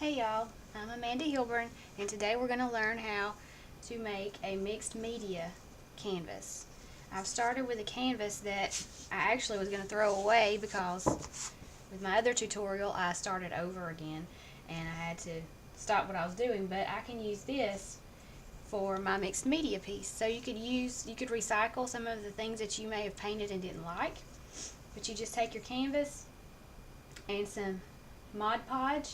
Hey y'all, I'm Amanda Hilburn, and today we're going to learn how to make a mixed media canvas. I've started with a canvas that I actually was going to throw away because with my other tutorial I started over again and I had to stop what I was doing, but I can use this for my mixed media piece. So you could recycle some of the things that you may have painted and didn't like, but you just take your canvas and some Mod Podge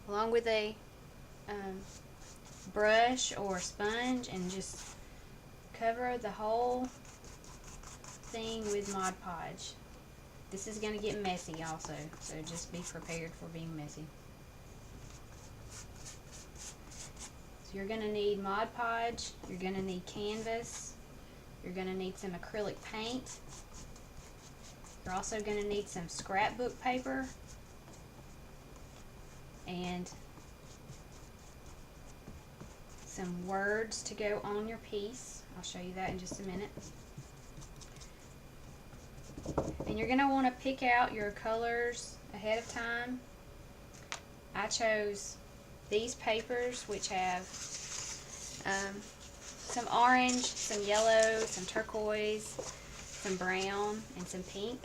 along with a brush or sponge and just cover the whole thing with Mod Podge. This is going to get messy also, so just be prepared for being messy. So you're going to need Mod Podge, you're going to need canvas, you're going to need some acrylic paint, you're also going to need some scrapbook paper and some words to go on your piece. I'll show you that in just a minute. And you're going to want to pick out your colors ahead of time. I chose these papers, which have some orange, some yellow, some turquoise, some brown, and some pink.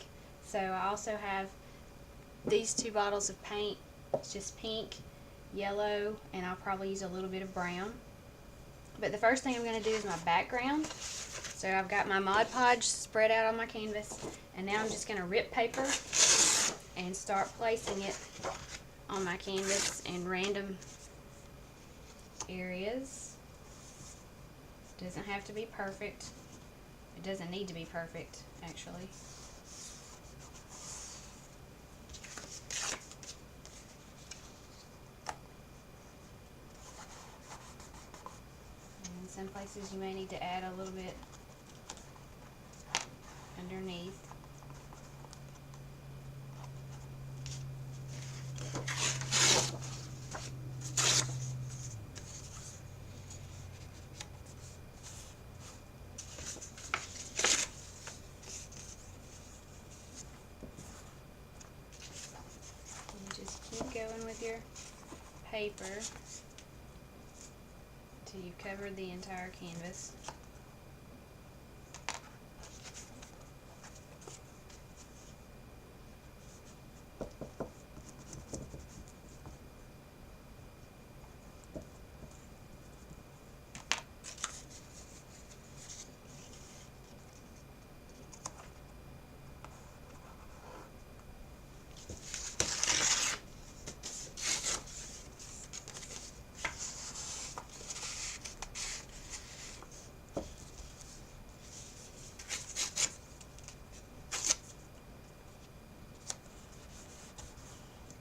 So I also have these two bottles of paint. It's just pink, yellow, and I'll probably use a little bit of brown. But the first thing I'm going to do is my background. So I've got my Mod Podge spread out on my canvas, and now I'm just going to rip paper and start placing it on my canvas in random areas. It doesn't have to be perfect. It doesn't need to be perfect, actually. And in some places you may need to add a little bit underneath. And just keep going with your paper until you've covered the entire canvas.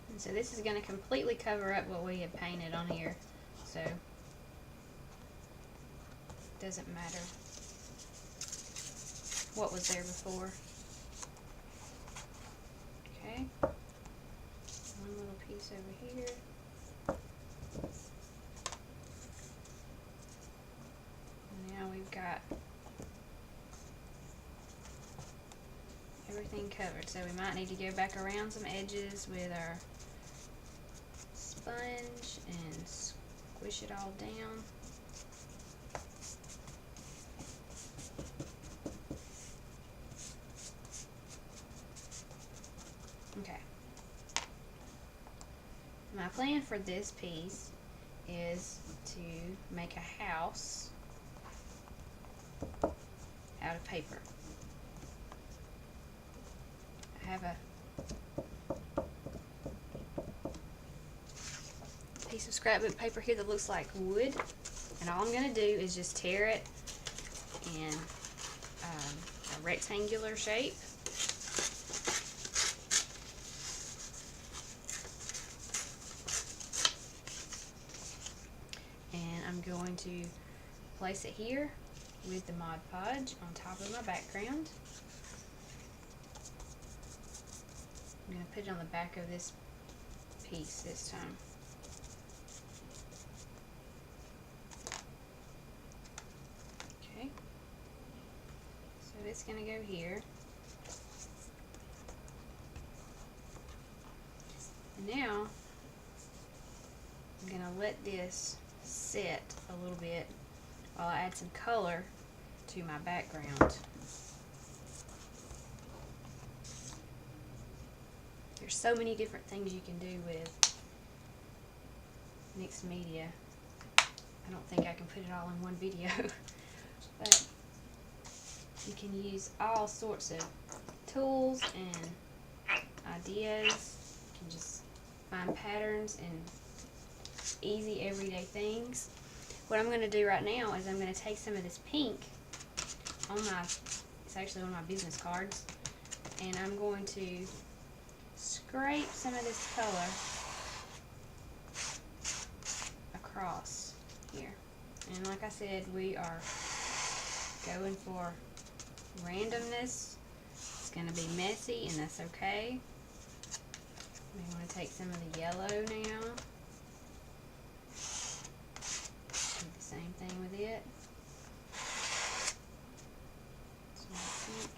And so this is going to completely cover up what we have painted on here, so it doesn't matter what was there before. Okay, one little piece over here. And now we've got everything covered, so we might need to go back around some edges with our sponge and squish it all down. Okay. My plan for this piece is to make a house out of paper. I have a piece of scrapbook paper here that looks like wood, and all I'm going to do is just tear it in a rectangular shape. And I'm going to place it here with the Mod Podge on top of my background. I'm going to put it on the back of this piece this time. Okay, so it's going to go here. And now going to let this sit a little bit while I add some color to my background. There's so many different things you can do with mixed media. I don't think I can put it all in one video, but you can use all sorts of tools and ideas. You can just find patterns and easy everyday things. What I'm going to do right now is I'm going to take some of this pink on it's actually on my business cards, and I'm going to scrape some of this color across here. And like I said, we are going for randomness. It's going to be messy, and that's okay. We want to take some of the yellow now. Do the same thing with it. Some pink.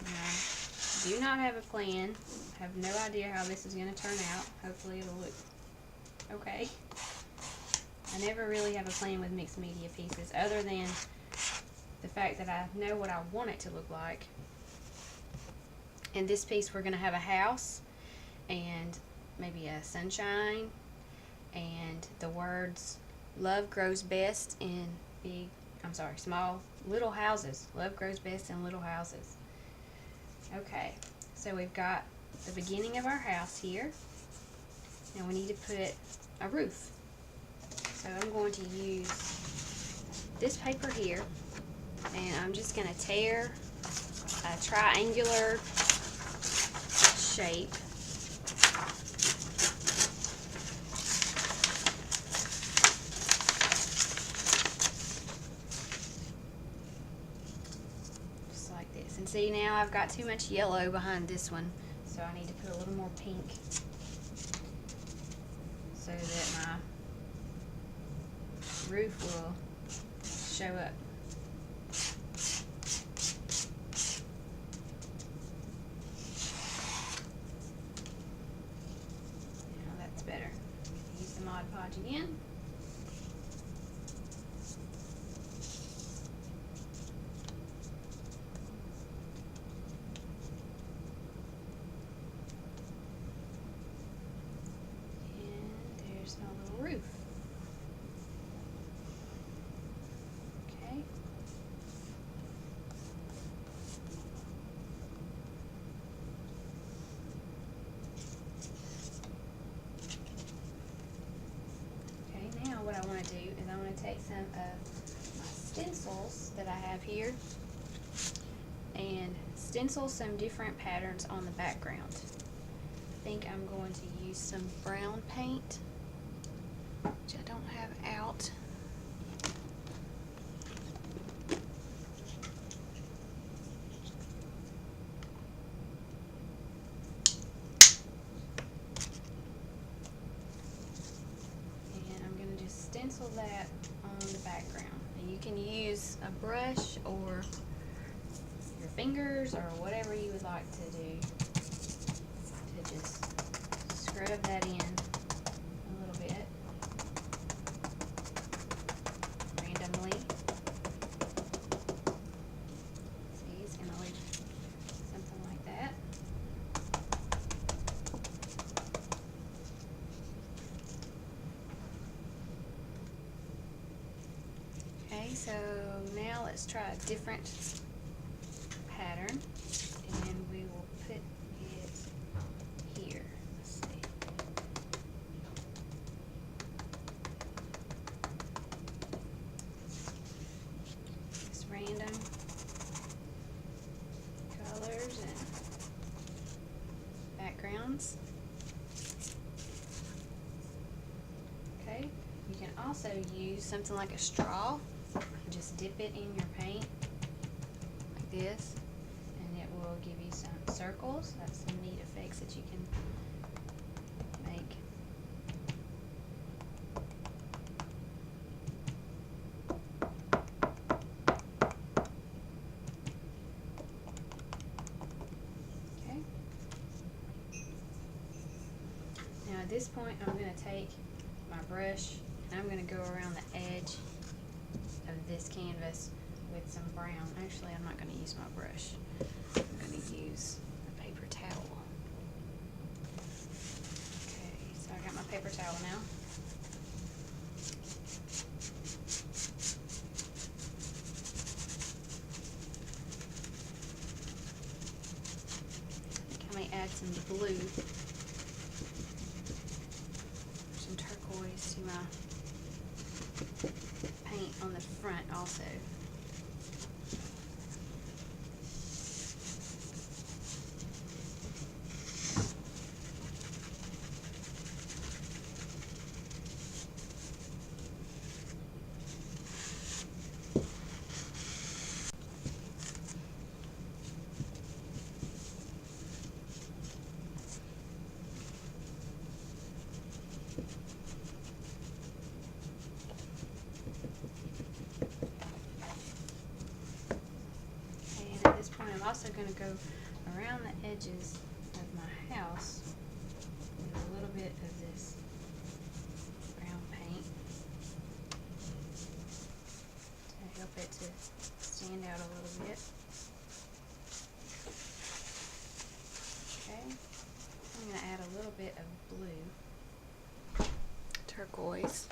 I do not have a plan. I have no idea how this is going to turn out. Hopefully it'll look okay. I never really have a plan with mixed media pieces other than the fact that I know what I want it to look like. In this piece we're going to have a house and maybe a sunshine and the words love grows best in small little houses. Love grows best in little houses. Okay, so we've got the beginning of our house here. Now we need to put a roof. So I'm going to use this paper here, and I'm just going to tear a triangular shape. Just like this. And see, now I've got too much yellow behind this one, so I need to put a little more pink so that my roof will show up. Now that's better. Use the Mod Podge again. And there's my little roof. What I want to do is I want to take some of my stencils that I have here and stencil some different patterns on the background. I think I'm going to use some brown paint, which I don't have out. Stencil that on the background. And you can use a brush or your fingers or whatever you would like to do to just scrub that in a little bit randomly. See, it's going to look something like that. So now let's try a different pattern, and we will put it here. Let's see. Just random colors and backgrounds. Okay, you can also use something like a straw. Just dip it in your paint like this, and it will give you some circles. That's some neat effects that you can make. point, I'm going to take my brush and I'm going to go around the edge of this canvas with some brown. Actually, I'm not going to use my brush. I'm going to use a paper towel. Okay, so I got my paper towel now. I may add some blue, some turquoise to my paint on the front also. I'm also going to go around the edges of my house with a little bit of this brown paint to help it to stand out a little bit. Okay, I'm going to add a little bit of blue, turquoise.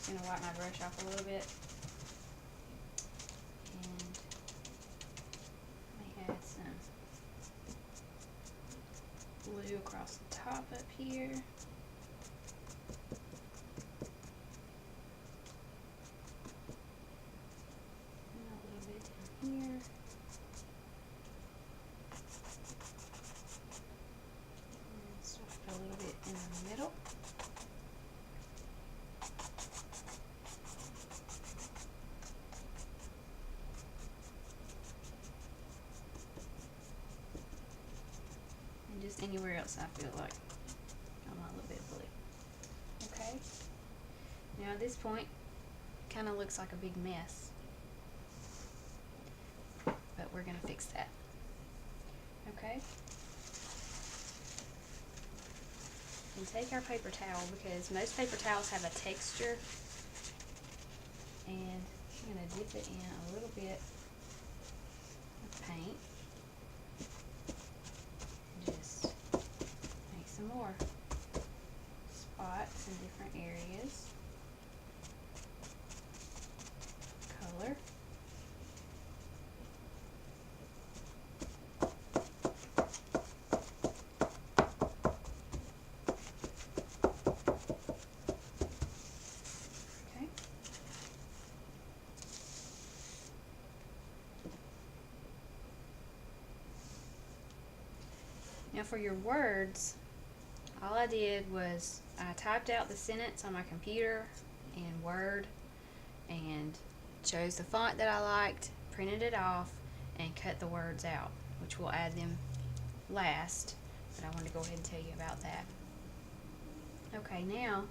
I'm going to wipe my brush off a little bit and let me add some blue across the top up here. And a little bit down here. And start a little bit in the middle. Just anywhere else I feel like I want a little bit of blue. Okay. Now at this point, it kind of looks like a big mess, but we're going to fix that. Okay. And take our paper towel, because most paper towels have a texture, and I'm going to dip it in a little bit of paint. Some more spots in different areas. Color. Okay. Now for your words, all I did was I typed out the sentence on my computer in Word and chose the font that I liked, printed it off, and cut the words out, which we'll add them last, but I want to go ahead and tell you about that. Okay, now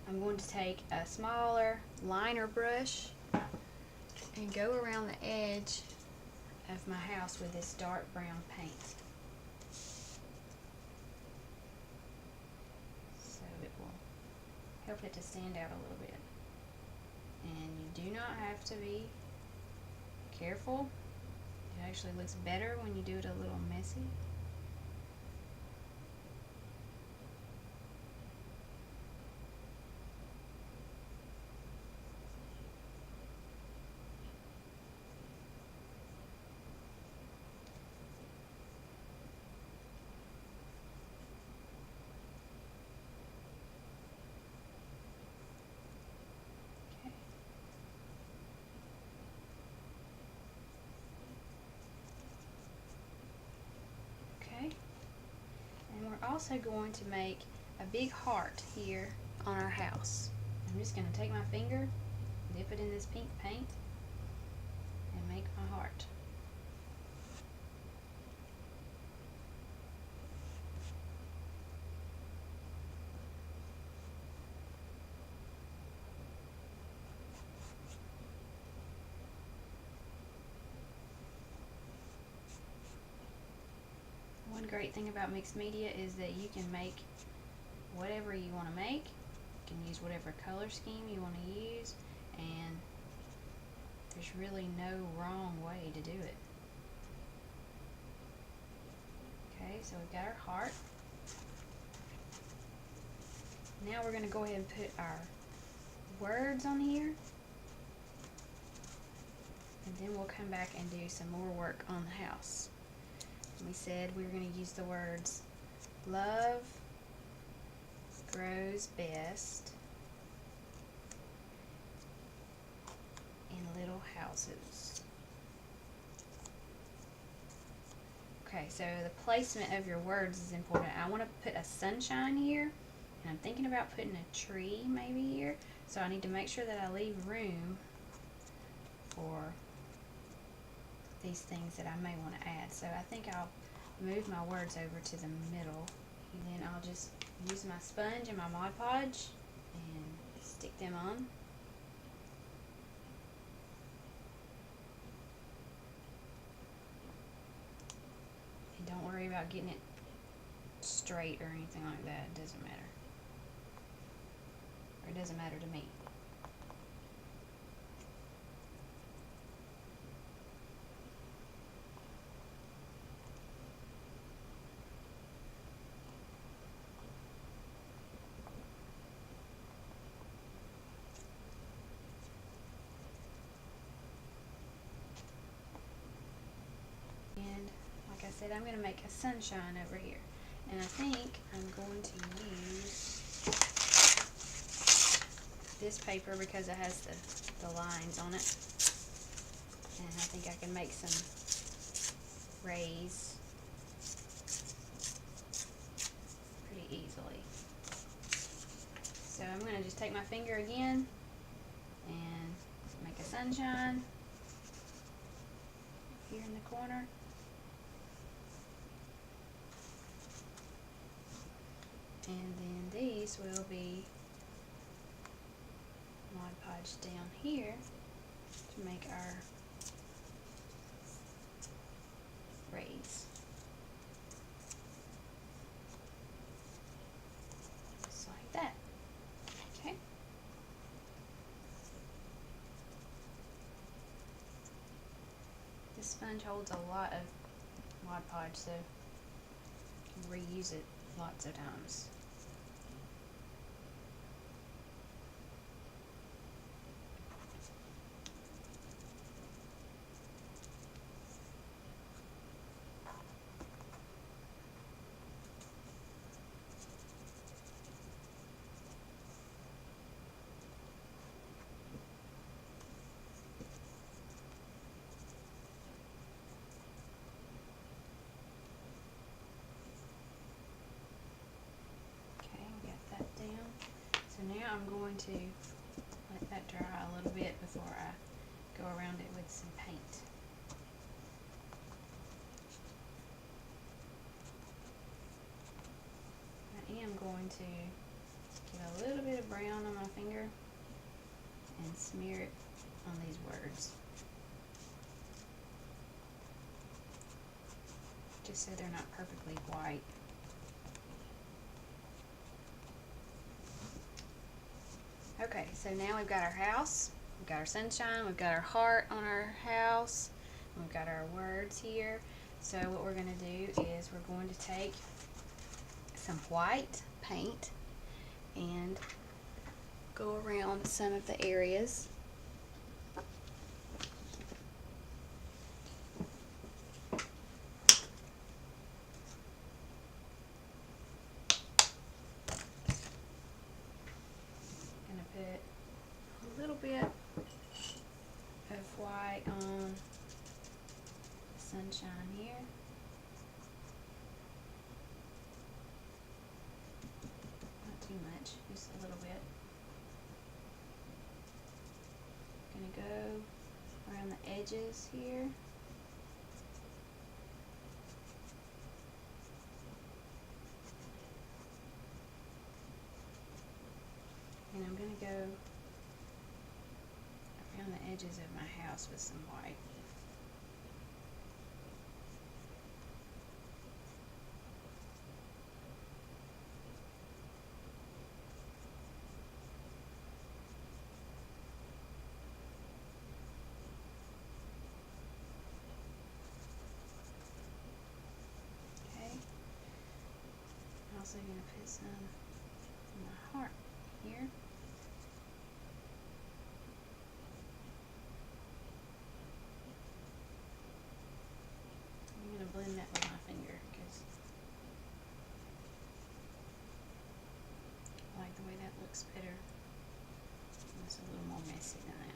I'm going to take a smaller liner brush and go around the edge of my house with this dark brown paint. Help it to stand out a little bit. And you do not have to be careful. It actually looks better when you do it a little messy. And we're also going to make a big heart here on our house. I'm just going to take my finger, dip it in this pink paint, and make my heart. one great thing about mixed media is that you can make whatever you want to make. You can use whatever color scheme you want to use, and there's really no wrong way to do it. Okay, so we've got our heart. Now we're going to go ahead and put our words on here, and then we'll come back and do some more work on the house. We said we were going to use the words love grows best in little houses. Okay, so the placement of your words is important. I want to put a sunshine here, and I'm thinking about putting a tree maybe here, so I need to make sure that I leave room for these things that I may want to add. So I think I'll move my words over to the middle, and then I'll just use my sponge and my Mod Podge and stick them on. And don't worry about getting it straight or anything like that. It doesn't matter. Or it doesn't matter to me. And like I said, I'm going to make a sunshine over here. And I think I'm going to use this paper because it has the lines on it. And I think I can make some rays pretty easily. So I'm going to just take my finger again and make a sunshine here in the corner. And then these will be Mod Podge down here to make our rays. Just like that. Okay. This sponge holds a lot of Mod Podge, so you can reuse it lots of times. So now I'm going to let that dry a little bit before I go around it with some paint. I am going to get a little bit of brown on my finger and smear it on these words, just so they're not perfectly white. Okay, so now we've got our house, we've got our sunshine, we've got our heart on our house, and we've got our words here. So what we're going to do is we're going to take some white paint and go around some of the areas. Put a little bit of white on the sunshine here. Not too much, just a little bit. Gonna go around the edges here. And I'm going to go around the edges of my house with some white. also going to put some in my heart here. I'm going to blend that with my finger because I like the way that looks better. It's a little more messy than that.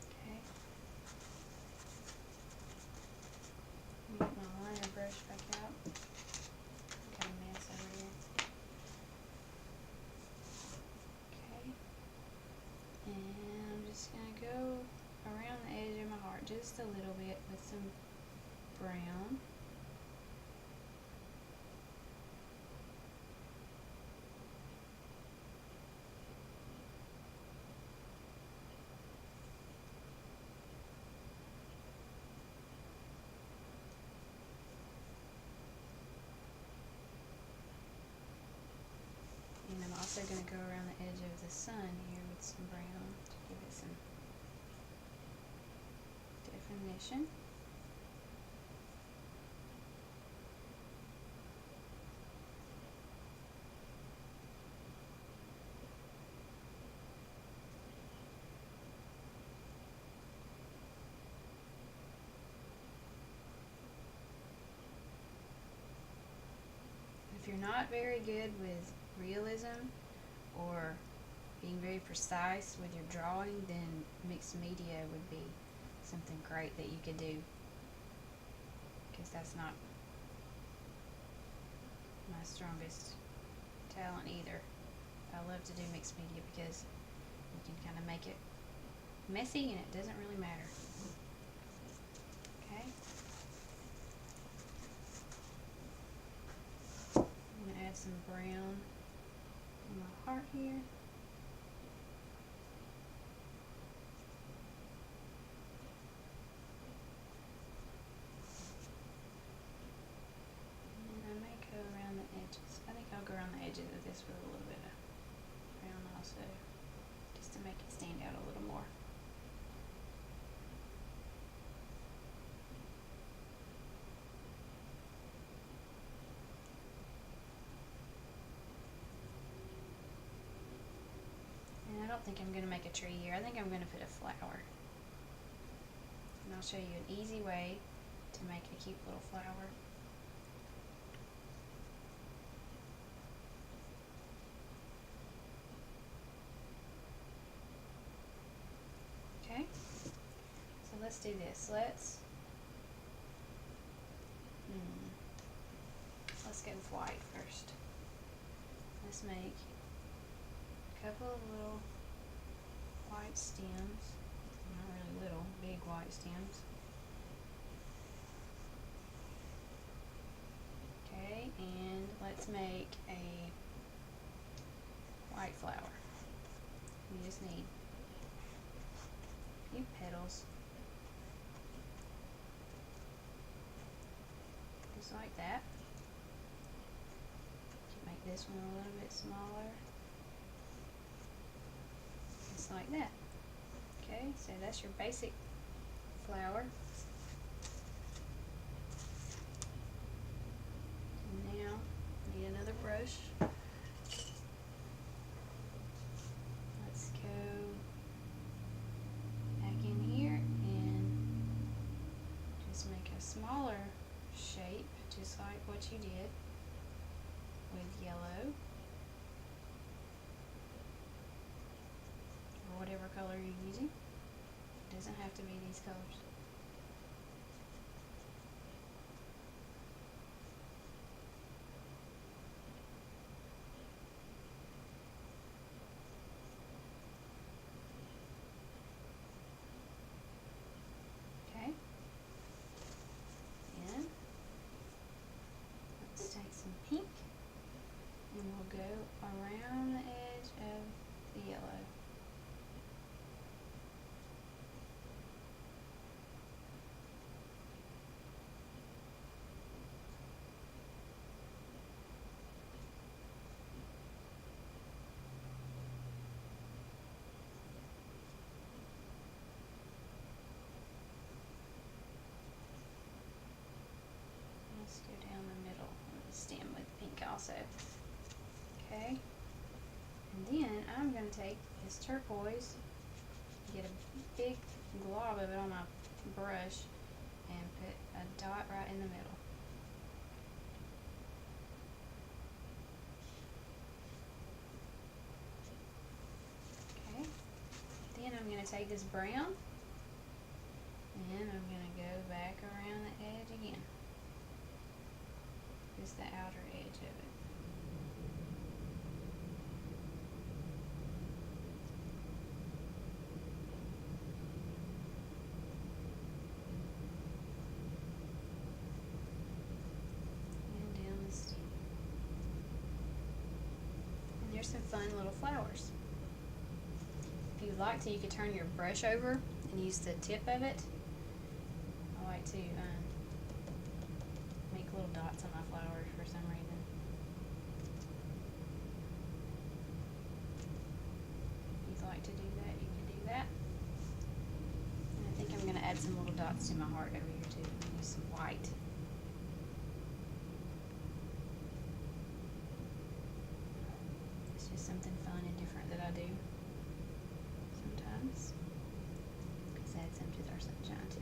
Okay. Let me get my liner brush back out. Got a mess over here. Okay. And I'm just going to go around the edge of my heart just a little bit with some brown. And I'm also going to go around the edge of the sun here with some brown to give it some definition. If you're not very good with realism or being very precise with your drawing, then mixed media would be something great that you could do, because that's not my strongest talent either. I love to do mixed media because you can kind of make it messy and it doesn't really matter. Okay. I'm going to add some brown in my heart here. Around the edges. I think I'll go around the edges of this with a little bit of brown also, just to make it stand out a little more. And I don't think I'm going to make a tree here. I think I'm going to put a flower. And I'll show you an easy way to make a cute little flower. Okay, so let's do this. Let's go with white first. Let's make a couple of little white stems. Not really little, big white stems. Okay, and let's make a white flower. You just need a few petals, just like that. Make this one a little bit smaller, just like that. Okay, so that's your basic flower. And now, need another brush. Let's go back in here and just make a smaller shape, just like what you did with yellow, or whatever color you're using. It doesn't have to be these colors. Okay. And let's take some pink and we'll go around the edge of the yellow. also. Okay, and then I'm going to take this turquoise, get a big glob of it on my brush, and put a dot right in the middle. Okay, then I'm going to take this brown, and I'm going to go back around the edge again. Just the outer edge of it. And down the stem. And there's some fun little flowers. If you'd like to, you could turn your brush over and use the tip of it. I like to make little dots on my flowers for some reason. If you'd like to do that, you can do that. And I think I'm going to add some little dots to my heart over here too. I'm going to use some white. It's just something fun and different that I do sometimes. Let's add some to our sunshine too.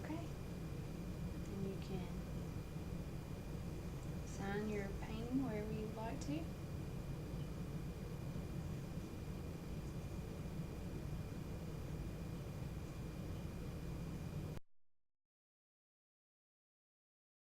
Okay, and you can sign your painting wherever you'd like to.